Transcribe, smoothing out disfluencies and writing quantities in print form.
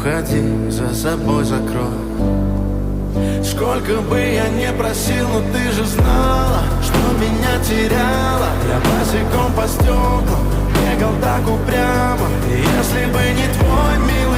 уходи, за собой закрой. Сколько бы я не просил, но ты же знала, что меня теряла. Я босиком по стеклам бегал так упрямо. И если бы не твой милый